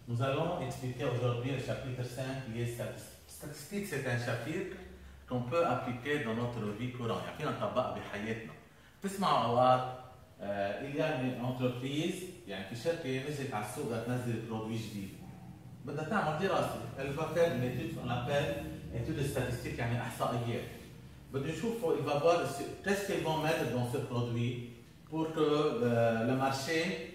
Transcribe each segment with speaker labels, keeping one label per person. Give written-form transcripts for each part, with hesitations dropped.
Speaker 1: Nous allons expliquer aujourd'hui le chapitre 5 lié statistiques. Statistique, c'est un chapitre qu'on peut appliquer dans notre vie courante. يعني فينا نطبقها بحياتنا. بتسمعوا اوقات il y a une entreprise يعني في شركه نزلت على السوق بدها تنزل برودوي جديد. بدها تعمل دراسه. Elle va faire une étude qu'on appelle étude statistique يعني احصائيات. بده يشوفوا il va voir qu'est-ce qu'ils vont mettre dans ce produit pour que le marché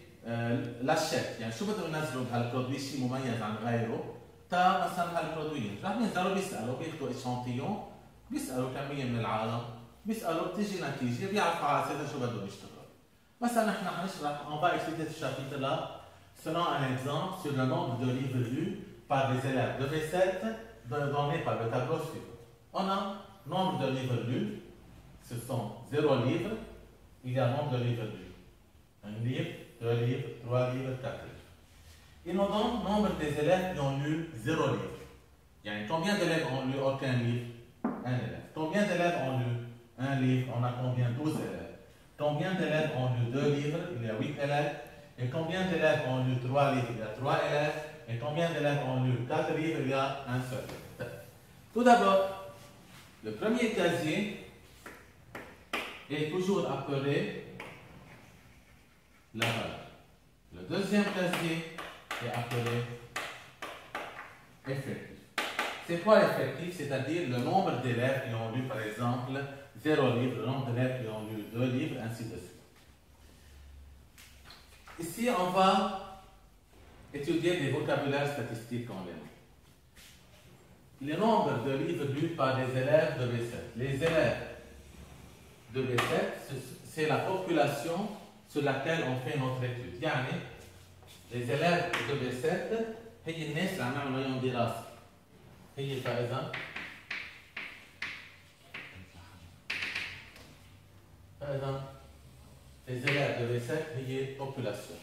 Speaker 1: l'achète. يعني شو بدهم ينزلوا بهالبرودوي شيء مميز عن غيره. تا مثلا هالبرودوي رح ينزلوا بيسالوا بياخذوا اشانتيون بيسالوا كميه من العالم بيسالوا بتيجي نتيجه بيعرفوا على اساسها شو بدهم يشتغلوا. مثلا نحن حنشرح on va étudier ce chapitre là selon un exemple sur le nombre de livres lus par des élèves de V7 donné par le tableau suivant. On a nombre de livres lus, ce sont 0 livres, il y a nombre de livres lus. Un livre, 2 livres, 3 livres, 4 livres. Il nous donne le nombre des élèves qui ont lu 0 livre. Yani, combien d'élèves ont lu aucun livre? Un élève. Combien d'élèves ont lu un livre? On a combien? 12 élèves. Combien d'élèves ont lu 2 livres? Il y a 8 élèves. Et combien d'élèves ont lu 3 livres? Il y a 3 élèves. Et combien d'élèves ont lu 4 livres? Il y a un seul. Tout d'abord, le premier casier est toujours appelé la valeur. Le deuxième casier est appelé effectif. C'est quoi effectif? C'est-à-dire le nombre d'élèves qui ont lu par exemple 0 livre, le nombre d'élèves qui ont lu 2 livres, ainsi de suite. Ici, on va étudier des vocabulaires statistiques en ligne. Le nombre de livres lus par les élèves de V7. Les élèves de V7, c'est la population sur laquelle on fait notre étude. يعني les élèves de V7 هي الناس اللي عم نعمل عليهم دراسة. هي فإذا les élèves de V7 هي population.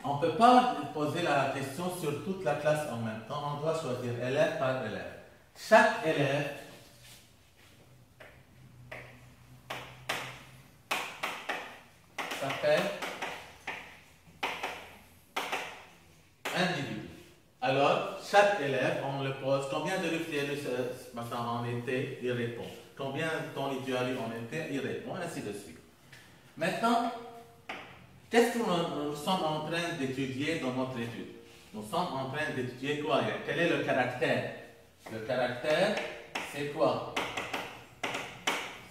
Speaker 1: On ne peut pas poser la question sur toute la classe en même temps. On doit choisir élève par élève. Chaque élève s'appelle individu. Alors, chaque élève, on le pose combien de livres tu as lu en été, il répond. Combien de temps tu as lu en été, il répond, ainsi de suite. Maintenant, qu'est-ce que nous sommes en train d'étudier dans notre étude? Nous sommes en train d'étudier quoi? Quel est le caractère? Le caractère, c'est quoi?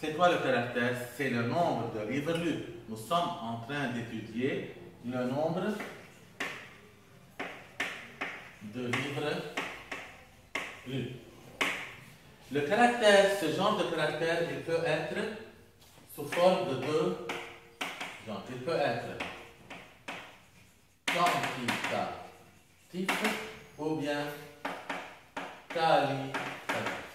Speaker 1: C'est quoi le caractère? C'est le nombre de livres lus. Nous sommes en train d'étudier le nombre de livres lus. Le caractère, ce genre de caractère, il peut être sous forme de 2 genres. Il peut être quantitatif ou bien qualitatif.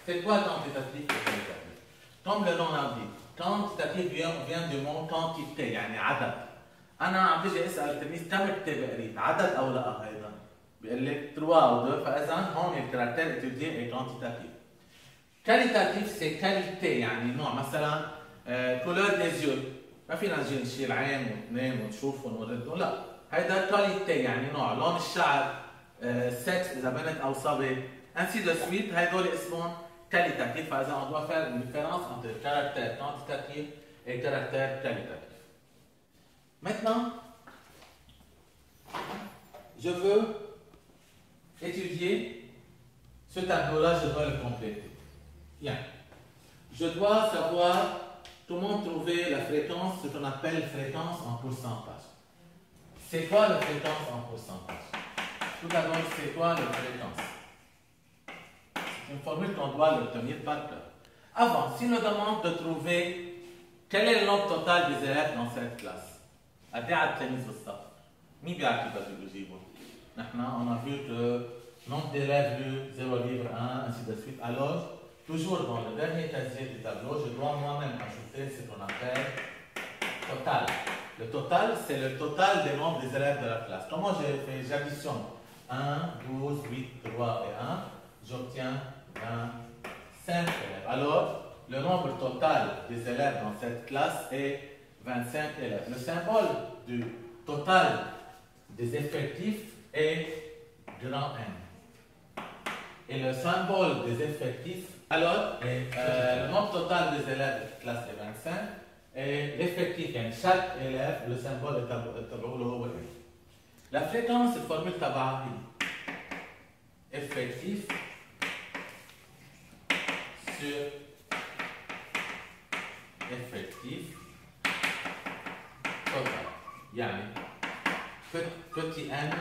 Speaker 1: C'est quoi quantitatif et qualitatif? Comme le nom l'indique, quantitatif vient du mot quantité, يعني عدد. أنا عم بيجي أسأل التلميذ كم كتاب قريت؟ عدد أو لا أيضا؟ بيقول لك 3 ou 2 فإذا هون le caractère étudié est quantitatif. Qualitatif c'est qualité يعني نوع مثلا couleur des yeux. ما فينا نجي نشيل عين واثنين ونشوفهم ونردهم لا. هيدا كواليتي يعني نوع لون الشعر سكس إذا بنت أو صبي ainsi de suite هيدول اسمهم qualitatif. فإذا on doit faire une différence entre caractère quantitatif et caractère qualitatif. Maintenant, je veux étudier ce tableau-là, je dois le compléter. Bien. Je dois savoir comment trouver la fréquence, ce qu'on appelle fréquence en pourcentage. C'est quoi la fréquence en pourcentage? Tout d'abord, c'est quoi la fréquence? C'est une formule qu'on doit l'obtenir par cœur. Avant, s'il nous demande de trouver quel est le nombre total des élèves dans cette classe, قد ايه عدد التلاميذ في الصف؟ مين بيعرف كيف بدهم يجيبوا؟ نحن on a vu que nombre d'élèves lus 0 livre 1 ainsi de suite. Alors, toujours dans le dernier casier du tableau, je dois moi-même ajouter ce qu'on appelle total. Le total, c'est le total des nombres des élèves de la classe. Comment j'ai fait? J'additionne 1, 12, 8, 3 et 1, j'obtiens 25 élèves. Alors, le nombre total des élèves dans cette classe est 25 élèves. Le symbole du total des effectifs et grand N. Et le symbole des effectifs, alors, le nombre total des élèves de classe est 25 et l'effectif, chaque élève, le symbole est tableau. La fréquence, c'est formule tabac. Effectif sur effectif total. Yani, petit n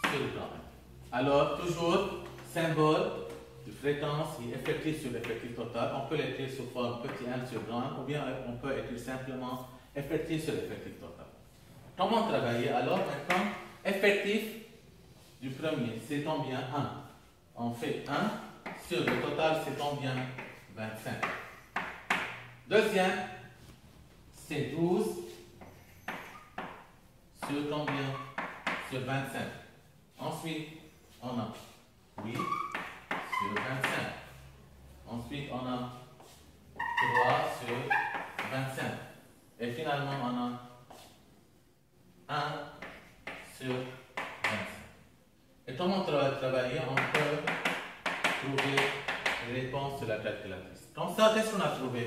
Speaker 1: sur grand n. Alors, toujours, symbole de fréquence et effectif sur effectif total. On peut l'écrire sous forme petit n sur grand n ou bien on peut écrire simplement effectif sur effectif total. Comment travailler? Alors, maintenant, effectif du premier, c'est combien? 1. On fait 1 sur le total, c'est combien? 25. Deuxième, c'est 12 sur combien? Sur 25. Ensuite, on a 8 sur 25. Ensuite, on a 3 sur 25. Et finalement, on a 1 sur 25. Et comment travailler? On peut trouver les réponses sur la calculatrice. Comme ça, qu'est-ce qu'on a trouvé?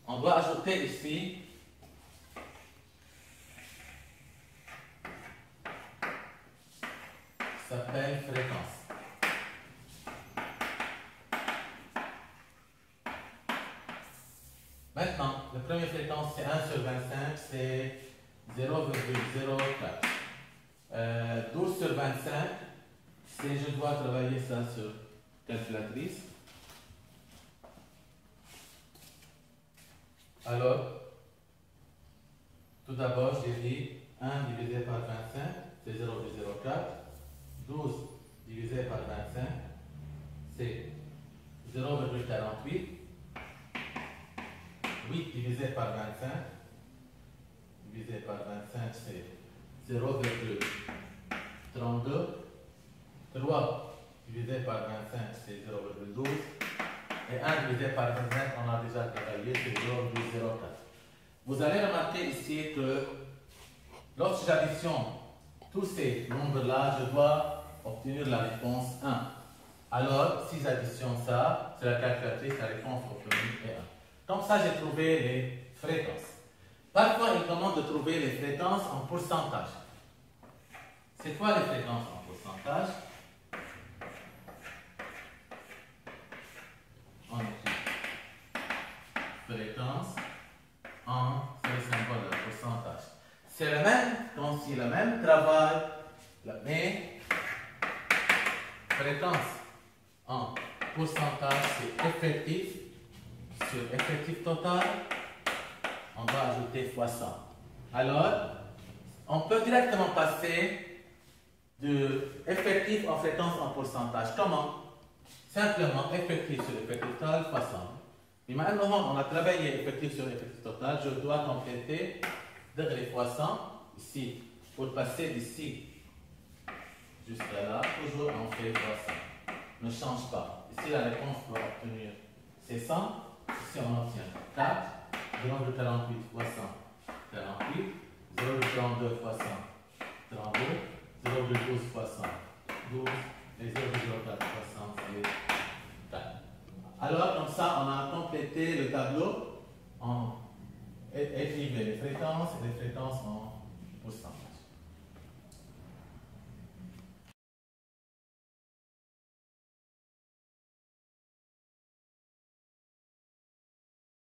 Speaker 1: On doit ajouter ici s'appelle fréquence. Maintenant, la première fréquence c'est 1 sur 25, c'est 0,04. 12 sur 25, c'est je dois travailler ça sur calculatrice. Alors, tout d'abord, j'ai dit 1 divisé par 25, c'est 0,04. 12 divisé par 25, c'est 0,48. 8 divisé par 25, divisé par 25, c'est 0,32. 3 divisé par 25, c'est 0,12. Et 1 divisé par 25, on a déjà travaillé, c'est 0,04. Vous allez remarquer ici que lorsque j'additionne tous ces nombres-là, je dois obtenir la réponse 1. Alors, si j'additionne ça, c'est la calculatrice, la réponse obtenue est 1. Comme ça, j'ai trouvé les fréquences. Parfois, il demande de trouver les fréquences en pourcentage. C'est quoi les fréquences en pourcentage? On écrit fréquence en, c'est le symbole de pourcentage. C'est le même, donc c'est le même travail, mais fréquence en pourcentage, c'est effectif sur effectif total, on va ajouter fois 100. Alors, on peut directement passer de effectif en fréquence en pourcentage. Comment? Simplement effectif sur effectif total fois 100. Et maintenant, on a travaillé effectif sur effectif total, je dois compléter degré fois 100 ici. Pour passer d'ici jusqu'à là, toujours on fait fois 100. Ne change pas. Ici, la réponse doit obtenir c'est 100. Ici, on obtient 4, 0,48 fois 100, 48, 0,32 fois 100, 32, 0,12 fois 100, 12, et 0,04 fois 100, c'est 4. Alors, comme ça, on a complété le tableau en écrivant les fréquences et les fréquences en pourcentage.